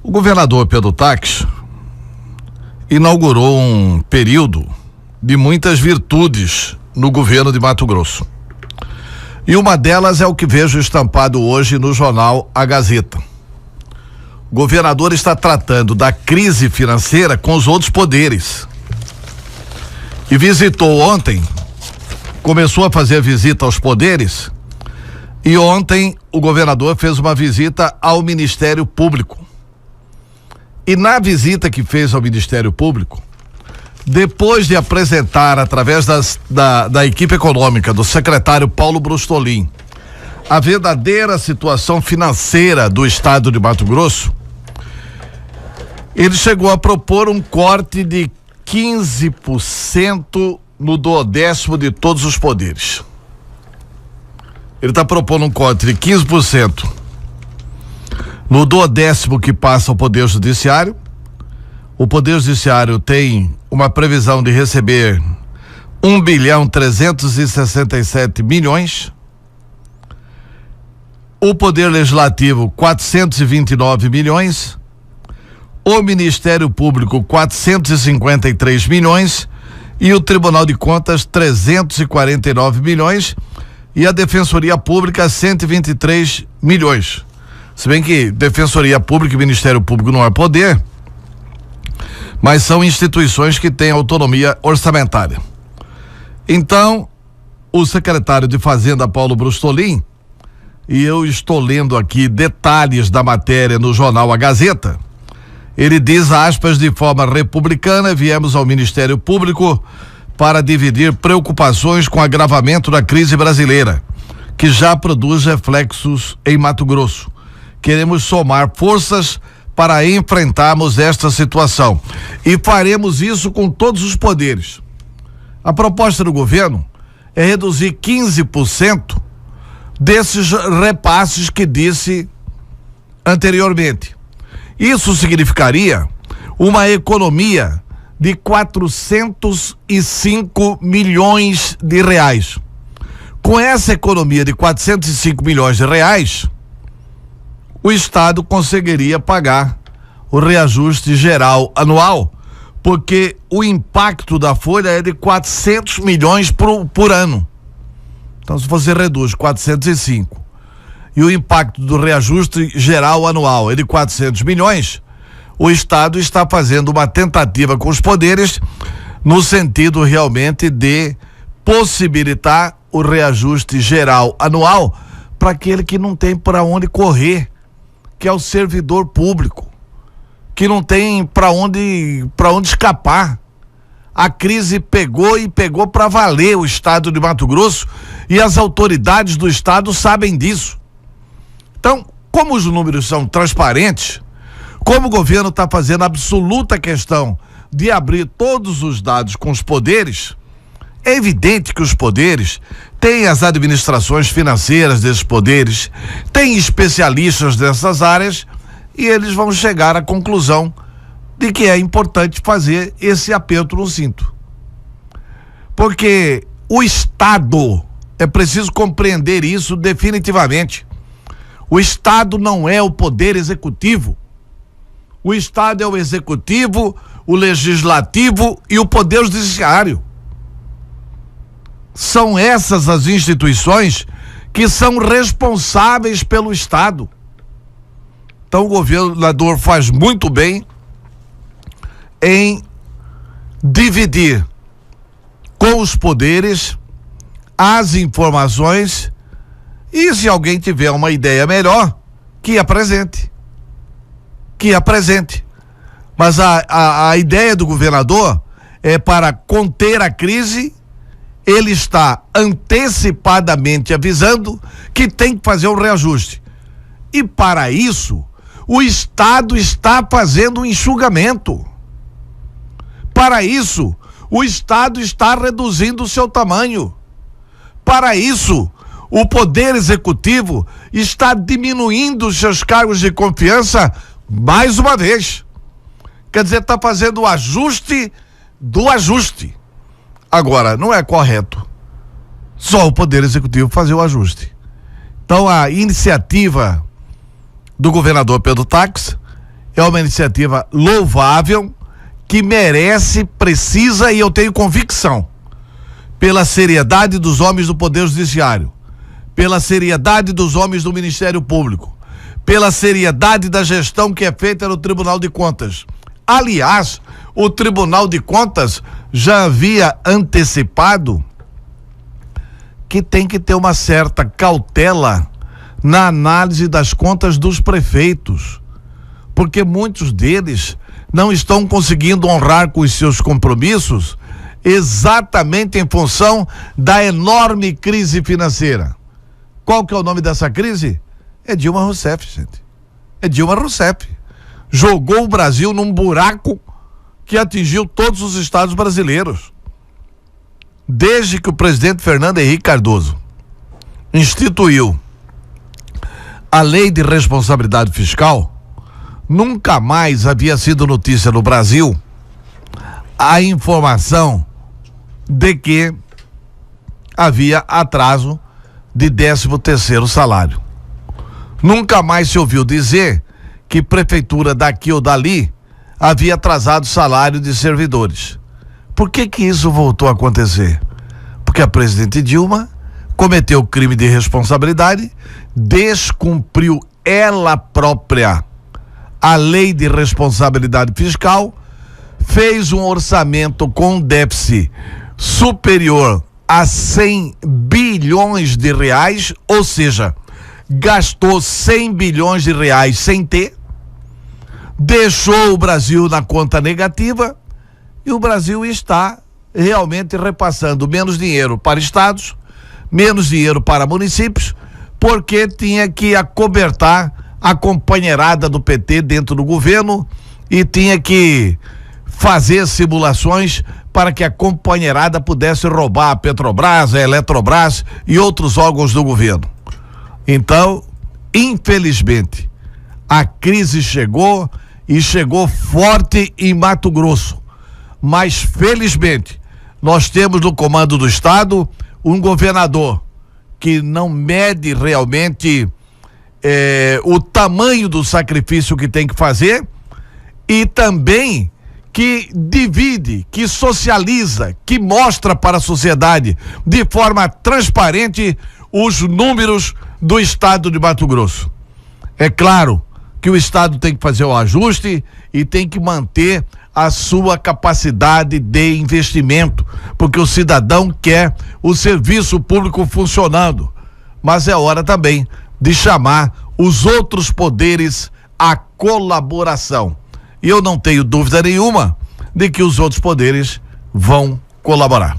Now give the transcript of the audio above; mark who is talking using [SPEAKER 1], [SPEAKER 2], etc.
[SPEAKER 1] O governador Pedro Taques inaugurou um período de muitas virtudes no governo de Mato Grosso. E uma delas é o que vejo estampado hoje no jornal A Gazeta. O governador está tratando da crise financeira com os outros poderes. E visitou ontem, começou a fazer visita aos poderes, e ontem o governador fez uma visita ao Ministério Público. E na visita que fez ao Ministério Público, depois de apresentar através da equipe econômica do secretário Paulo Brustolin a verdadeira situação financeira do estado de Mato Grosso, ele chegou a propor um corte de 15% no duodécimo de todos os poderes. Ele está propondo um corte de 15% no duodécimo que passa ao Poder Judiciário. O Poder Judiciário tem uma previsão de receber 1.367 bilhões. O Poder Legislativo, 429 milhões. O Ministério Público, 453 milhões. E o Tribunal de Contas, 349 milhões. E a Defensoria Pública, 123 milhões. Se bem que Defensoria Pública e Ministério Público não é poder, mas são instituições que têm autonomia orçamentária. Então, o secretário de Fazenda, Paulo Brustolin, e eu estou lendo aqui detalhes da matéria no jornal A Gazeta, ele diz, aspas, de forma republicana, viemos ao Ministério Público para dividir preocupações com o agravamento da crise brasileira, que já produz reflexos em Mato Grosso. Queremos somar forças para enfrentarmos esta situação e faremos isso com todos os poderes. A proposta do governo é reduzir 15% desses repasses que disse anteriormente. Isso significaria uma economia de 405 milhões de reais. Com essa economia de 405 milhões de reais, o Estado conseguiria pagar o reajuste geral anual, porque o impacto da folha é de 400 milhões por ano. Então, se você reduz 405 e o impacto do reajuste geral anual é de 400 milhões, o Estado está fazendo uma tentativa com os poderes no sentido realmente de possibilitar o reajuste geral anual para aquele que não tem para onde correr, que é o servidor público, que não tem para onde escapar. A crise pegou e pegou para valer o estado de Mato Grosso e as autoridades do estado sabem disso. Então, como os números são transparentes, como o governo está fazendo absoluta questão de abrir todos os dados com os poderes, é evidente que os poderes têm as administrações financeiras desses poderes, têm especialistas dessas áreas e eles vão chegar à conclusão de que é importante fazer esse aperto no cinto. Porque o Estado, é preciso compreender isso definitivamente. O Estado não é o poder executivo. O Estado é o executivo, o legislativo e o poder judiciário. São essas as instituições que são responsáveis pelo Estado. Então o governador faz muito bem em dividir com os poderes as informações e, se alguém tiver uma ideia melhor, que apresente. Mas a ideia do governador é para conter a crise. Ele está antecipadamente avisando que tem que fazer um reajuste. E para isso, o Estado está fazendo um enxugamento. Para isso, o Estado está reduzindo o seu tamanho. Para isso, o Poder Executivo está diminuindo os seus cargos de confiança mais uma vez. Quer dizer, está fazendo o ajuste do ajuste. Agora, não é correto só o Poder Executivo fazer o ajuste. Então, a iniciativa do governador Pedro Taques é uma iniciativa louvável, que merece, precisa, e eu tenho convicção, pela seriedade dos homens do Poder Judiciário, pela seriedade dos homens do Ministério Público, pela seriedade da gestão que é feita no Tribunal de Contas. Aliás, o Tribunal de Contas já havia antecipado que tem que ter uma certa cautela na análise das contas dos prefeitos, porque muitos deles não estão conseguindo honrar com os seus compromissos exatamente em função da enorme crise financeira. Qual que é o nome dessa crise? É Dilma Rousseff, gente. É Dilma Rousseff. Jogou o Brasil num buraco que atingiu todos os estados brasileiros. Desde que o presidente Fernando Henrique Cardoso instituiu a Lei de Responsabilidade Fiscal, nunca mais havia sido notícia no Brasil a informação de que havia atraso de 13º salário. Nunca mais se ouviu dizer que prefeitura daqui ou dali havia atrasado o salário de servidores. Por que que isso voltou a acontecer? Porque a presidente Dilma cometeu crime de responsabilidade, descumpriu ela própria a Lei de Responsabilidade Fiscal, fez um orçamento com déficit superior a 100 bilhões de reais, ou seja, gastou 100 bilhões de reais sem ter, deixou o Brasil na conta negativa, e o Brasil está realmente repassando menos dinheiro para estados, menos dinheiro para municípios, porque tinha que acobertar a companheirada do PT dentro do governo e tinha que fazer simulações para que a companheirada pudesse roubar a Petrobras, a Eletrobras e outros órgãos do governo. Então, infelizmente, a crise chegou e chegou forte em Mato Grosso, mas felizmente nós temos no comando do estado um governador que não mede realmente o tamanho do sacrifício que tem que fazer e também que divide, que socializa, que mostra para a sociedade de forma transparente os números do estado de Mato Grosso. É claro que o estado tem que fazer o ajuste e tem que manter a sua capacidade de investimento, porque o cidadão quer o serviço público funcionando, mas é hora também de chamar os outros poderes à colaboração. E eu não tenho dúvida nenhuma de que os outros poderes vão colaborar.